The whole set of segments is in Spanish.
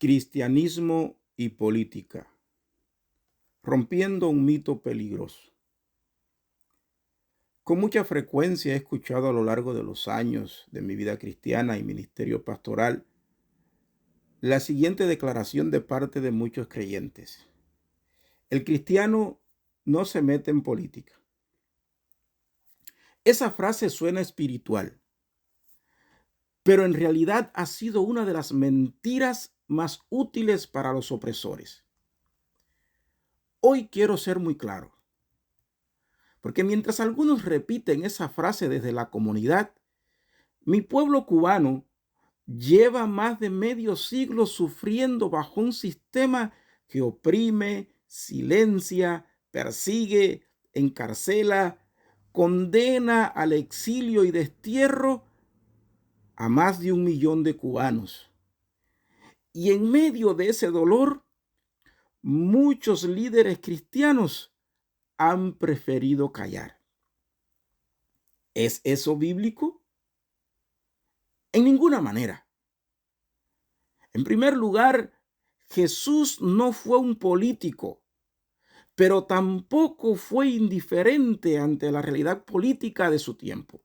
Cristianismo y política, rompiendo un mito peligroso. Con mucha frecuencia he escuchado a lo largo de los años de mi vida cristiana y ministerio pastoral la siguiente declaración de parte de muchos creyentes. El cristiano no se mete en política. Esa frase suena espiritual, pero en realidad ha sido una de las mentiras más útiles para los opresores. Hoy quiero ser muy claro, porque mientras algunos repiten esa frase desde la comunidad, mi pueblo cubano lleva más de medio siglo sufriendo bajo un sistema que oprime, silencia, persigue, encarcela, condena al exilio y destierro a más de 1 millón de cubanos. Y en medio de ese dolor, muchos líderes cristianos han preferido callar. ¿Es eso bíblico? En ninguna manera. En primer lugar, Jesús no fue un político, pero tampoco fue indiferente ante la realidad política de su tiempo.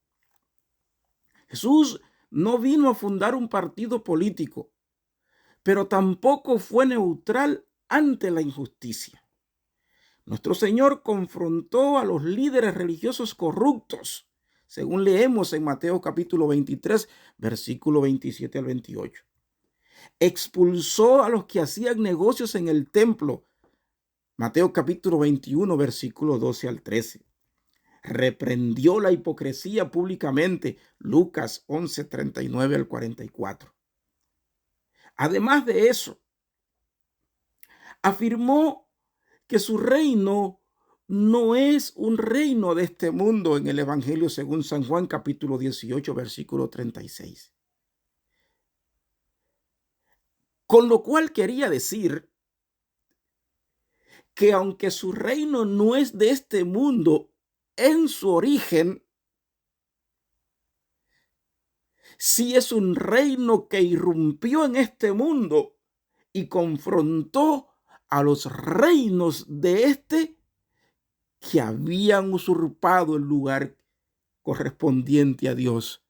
Jesús no vino a fundar un partido político, pero tampoco fue neutral ante la injusticia. Nuestro Señor confrontó a los líderes religiosos corruptos, según leemos en Mateo capítulo 23, versículo 27 al 28. Expulsó a los que hacían negocios en el templo, Mateo capítulo 21, versículo 12 al 13. Reprendió la hipocresía públicamente, Lucas 11, 39 al 44. Además de eso, afirmó que su reino no es un reino de este mundo en el Evangelio según San Juan capítulo 18, versículo 36. Con lo cual quería decir que aunque su reino no es de este mundo en su origen, sí es un reino que irrumpió en este mundo y confrontó a los reinos de este que habían usurpado el lugar correspondiente a Dios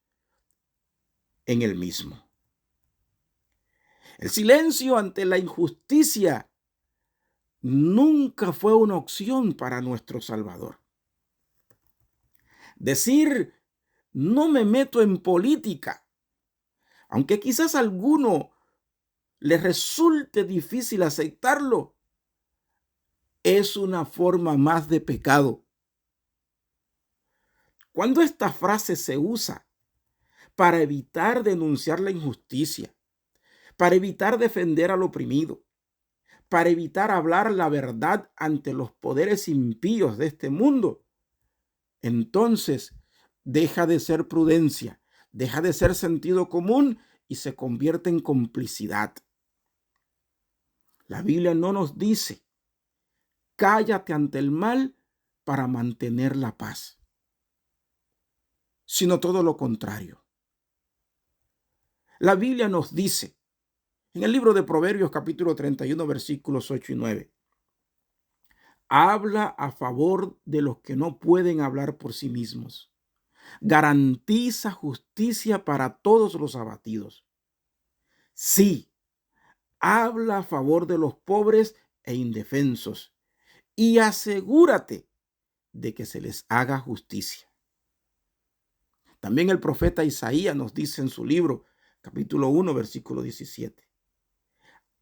en el mismo. El silencio ante la injusticia nunca fue una opción para nuestro Salvador. Decir, no me meto en política, aunque quizás a alguno le resulte difícil aceptarlo, es una forma más de pecado. Cuando esta frase se usa para evitar denunciar la injusticia, para evitar defender al oprimido, para evitar hablar la verdad ante los poderes impíos de este mundo, entonces deja de ser prudencia, deja de ser sentido común y se convierte en complicidad. La Biblia no nos dice, cállate ante el mal para mantener la paz, sino todo lo contrario. La Biblia nos dice, en el libro de Proverbios capítulo 31, versículos 8 y 9, habla a favor de los que no pueden hablar por sí mismos. Garantiza justicia para todos los abatidos. Sí, habla a favor de los pobres e indefensos y asegúrate de que se les haga justicia. También el profeta Isaías nos dice en su libro, capítulo 1, versículo 17.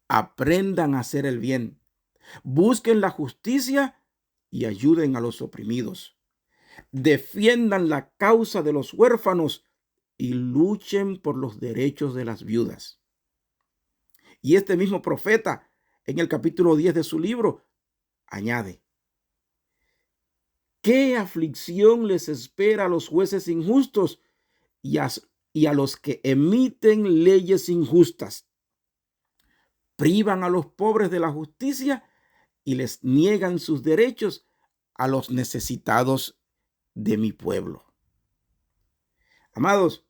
Aprendan a hacer el bien, busquen la justicia y ayuden a los oprimidos. Defiendan la causa de los huérfanos y luchen por los derechos de las viudas. Y este mismo profeta, en el capítulo 10 de su libro, añade, ¿qué aflicción les espera a los jueces injustos y a los que emiten leyes injustas? Privan a los pobres de la justicia y les niegan sus derechos a los necesitados de mi pueblo. Amados,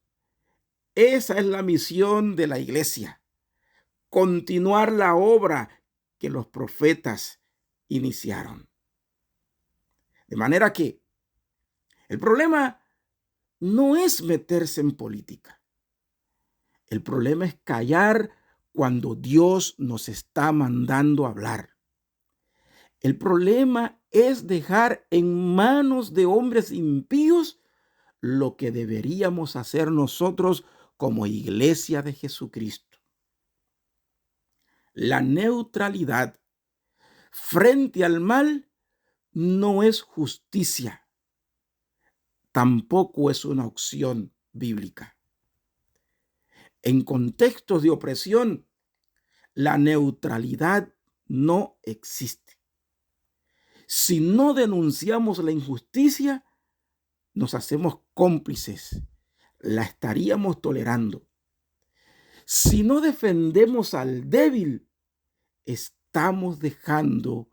esa es la misión de la iglesia. continuar la obra que los profetas iniciaron. De manera que el problema no es meterse en política. El problema es callar cuando Dios nos está mandando hablar. El problema es dejar en manos de hombres impíos lo que deberíamos hacer nosotros como iglesia de Jesucristo. La neutralidad frente al mal no es justicia, tampoco es una opción bíblica. En contextos de opresión, la neutralidad no existe. Si no denunciamos la injusticia, nos hacemos cómplices, la estaríamos tolerando. Si no defendemos al débil, estamos dejando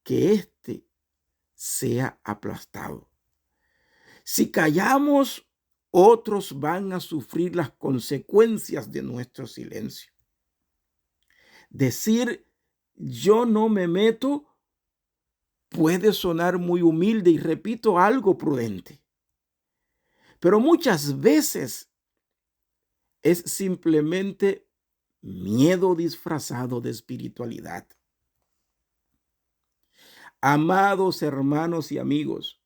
que éste sea aplastado. Si callamos, otros van a sufrir las consecuencias de nuestro silencio. Decir yo no me meto puede sonar muy humilde y, repito, algo prudente. Pero muchas veces es simplemente miedo disfrazado de espiritualidad. Amados hermanos y amigos,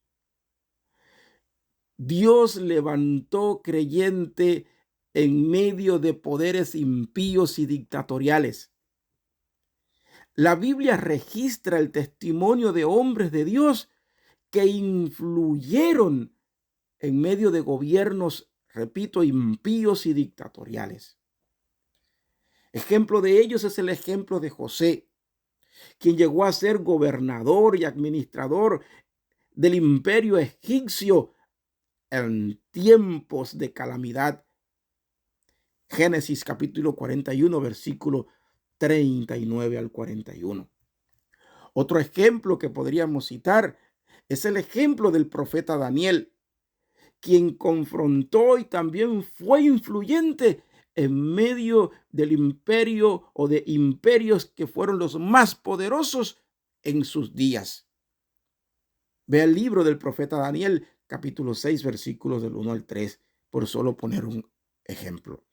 Dios levantó creyente en medio de poderes impíos y dictatoriales. La Biblia registra el testimonio de hombres de Dios que influyeron en medio de gobiernos, repito, impíos y dictatoriales. Ejemplo de ellos es el ejemplo de José, quien llegó a ser gobernador y administrador del imperio egipcio en tiempos de calamidad. Génesis capítulo 41, versículo 39 al 41. Otro ejemplo que podríamos citar es el ejemplo del profeta Daniel, quien confrontó y también fue influyente en medio del imperio o de imperios que fueron los más poderosos en sus días. Ve el libro del profeta Daniel, capítulo 6, versículos del 1 al 3, por solo poner un ejemplo.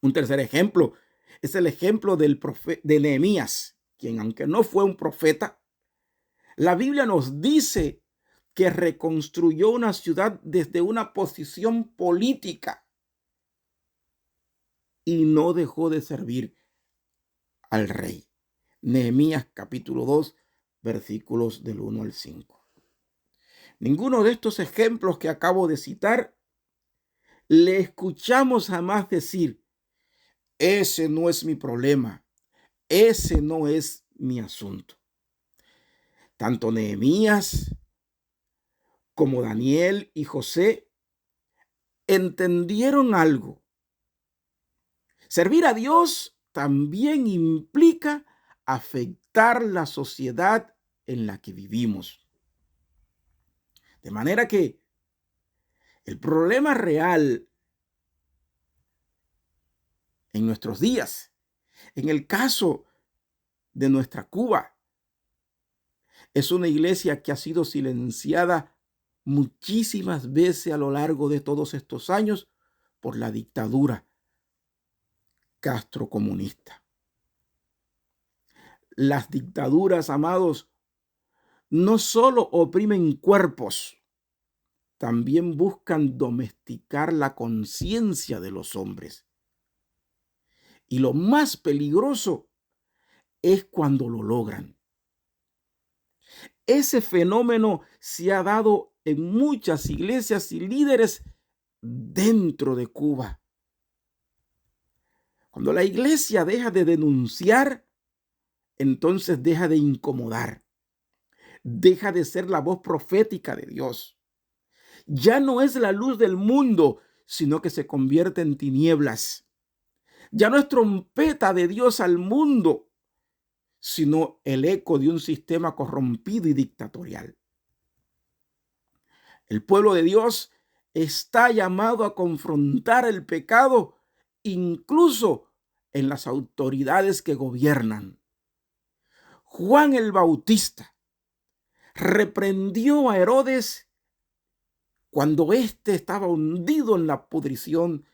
Un tercer ejemplo es el ejemplo de Nehemías, quien, aunque no fue un profeta, la Biblia nos dice que reconstruyó una ciudad desde una posición política y no dejó de servir al rey. Nehemías capítulo 2, versículos del 1 al 5. Ninguno de estos ejemplos que acabo de citar le escuchamos jamás decir: ese no es mi problema, ese no es mi asunto. Tanto Nehemías como Daniel y José entendieron algo. Servir a Dios también implica afectar la sociedad en la que vivimos. De manera que el problema real en nuestros días, en el caso de nuestra Cuba, es una iglesia que ha sido silenciada muchísimas veces a lo largo de todos estos años por la dictadura castrocomunista. Las dictaduras, amados, no solo oprimen cuerpos, también buscan domesticar la conciencia de los hombres. Y lo más peligroso es cuando lo logran. Ese fenómeno se ha dado en muchas iglesias y líderes dentro de Cuba. Cuando la iglesia deja de denunciar, entonces deja de incomodar. Deja de ser la voz profética de Dios. Ya no es la luz del mundo, sino que se convierte en tinieblas. Ya no es trompeta de Dios al mundo, sino el eco de un sistema corrompido y dictatorial. El pueblo de Dios está llamado a confrontar el pecado, incluso en las autoridades que gobiernan. Juan el Bautista reprendió a Herodes cuando éste estaba hundido en la pudrición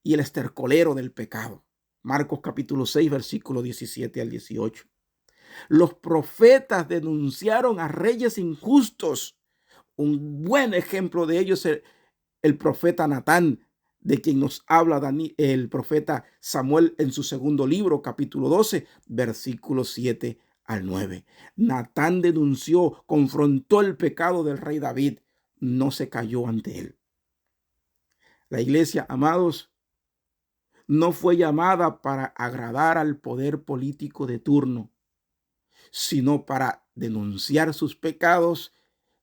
y el estercolero del pecado. Marcos capítulo 6, versículo 17 al 18. Los profetas denunciaron a reyes injustos. Un buen ejemplo de ello es el profeta Natán, de quien nos habla el profeta Samuel en su segundo libro, capítulo 12, versículos 7 al 9. Natán denunció, confrontó el pecado del rey David, no se cayó ante él. La iglesia, amados, no fue llamada para agradar al poder político de turno, sino para denunciar sus pecados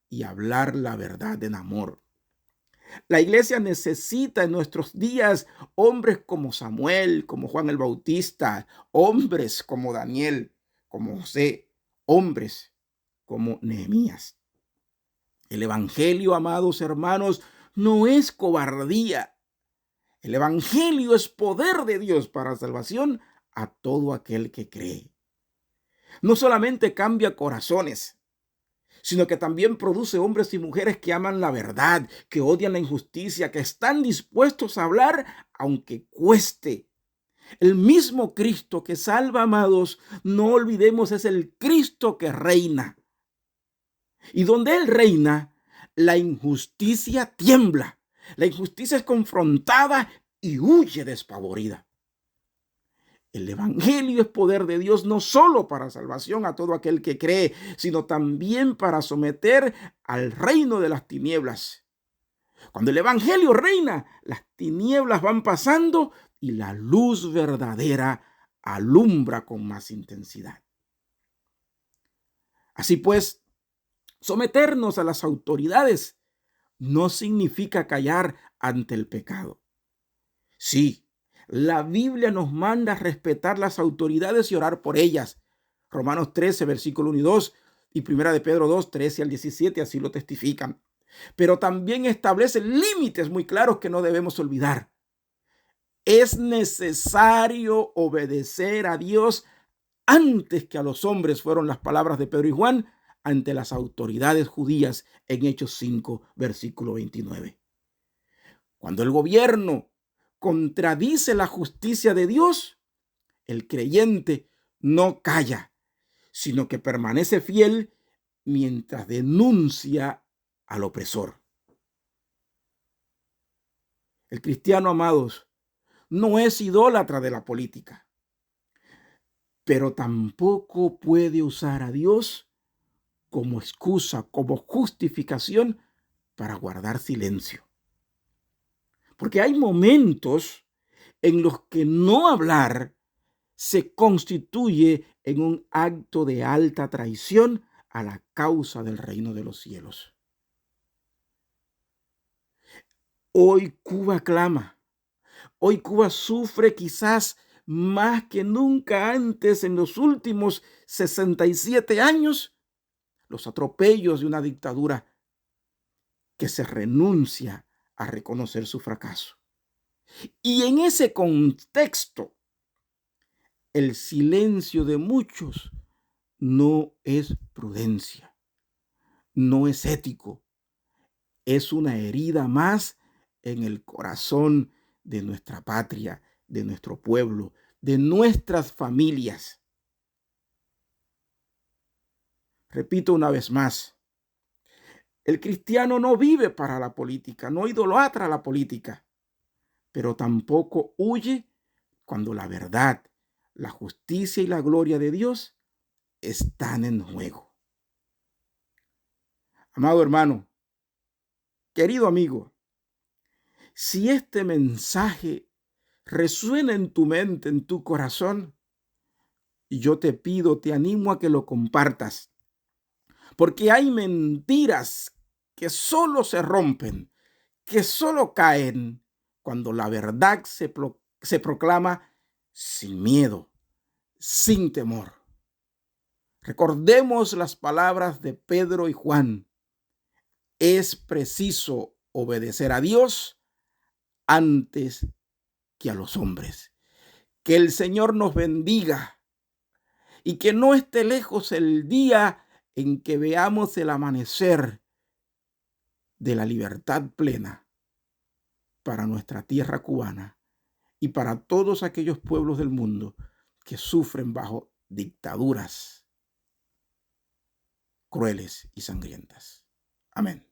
y hablar la verdad en amor. La iglesia necesita en nuestros días hombres como Samuel, como Juan el Bautista, hombres como Daniel, como José, hombres como Nehemías. El evangelio, amados hermanos, no es cobardía. El evangelio es poder de Dios para salvación a todo aquel que cree. No solamente cambia corazones, sino que también produce hombres y mujeres que aman la verdad, que odian la injusticia, que están dispuestos a hablar aunque cueste. El mismo Cristo que salva, amados, no olvidemos, es el Cristo que reina. Y donde Él reina, la injusticia tiembla. La injusticia es confrontada y huye despavorida. El evangelio es poder de Dios no solo para salvación a todo aquel que cree, sino también para someter al reino de las tinieblas. Cuando el evangelio reina, las tinieblas van pasando y la luz verdadera alumbra con más intensidad. Así pues, someternos a las autoridades no significa callar ante el pecado. Sí, la Biblia nos manda a respetar las autoridades y orar por ellas. Romanos 13, versículo 1 y 2 y Primera de Pedro 2, 13 al 17 así lo testifican. Pero también establece límites muy claros que no debemos olvidar. Es necesario obedecer a Dios antes que a los hombres, fueron las palabras de Pedro y Juan ante las autoridades judías en Hechos 5, versículo 29. Cuando el gobierno contradice la justicia de Dios, el creyente no calla, sino que permanece fiel mientras denuncia al opresor. El cristiano, amados, no es idólatra de la política, pero tampoco puede usar a Dios como excusa, como justificación para guardar silencio. Porque hay momentos en los que no hablar se constituye en un acto de alta traición a la causa del reino de los cielos. Hoy Cuba clama. Hoy Cuba sufre quizás más que nunca antes en los últimos 67 años los atropellos de una dictadura que se renuncia a reconocer su fracaso. Y en ese contexto, el silencio de muchos no es prudencia, no es ético, es una herida más en el corazón de nuestra patria, de nuestro pueblo, de nuestras familias. Repito una vez más, el cristiano no vive para la política, no idolatra la política, pero tampoco huye cuando la verdad, la justicia y la gloria de Dios están en juego. Amado hermano, querido amigo, si este mensaje resuena en tu mente, en tu corazón, yo te pido, te animo a que lo compartas, porque hay mentiras que solo se rompen, que solo caen cuando la verdad se proclama sin miedo, sin temor. Recordemos las palabras de Pedro y Juan. Es preciso obedecer a Dios antes que a los hombres. Que el Señor nos bendiga y que no esté lejos el día en que veamos el amanecer de la libertad plena para nuestra tierra cubana y para todos aquellos pueblos del mundo que sufren bajo dictaduras crueles y sangrientas. Amén.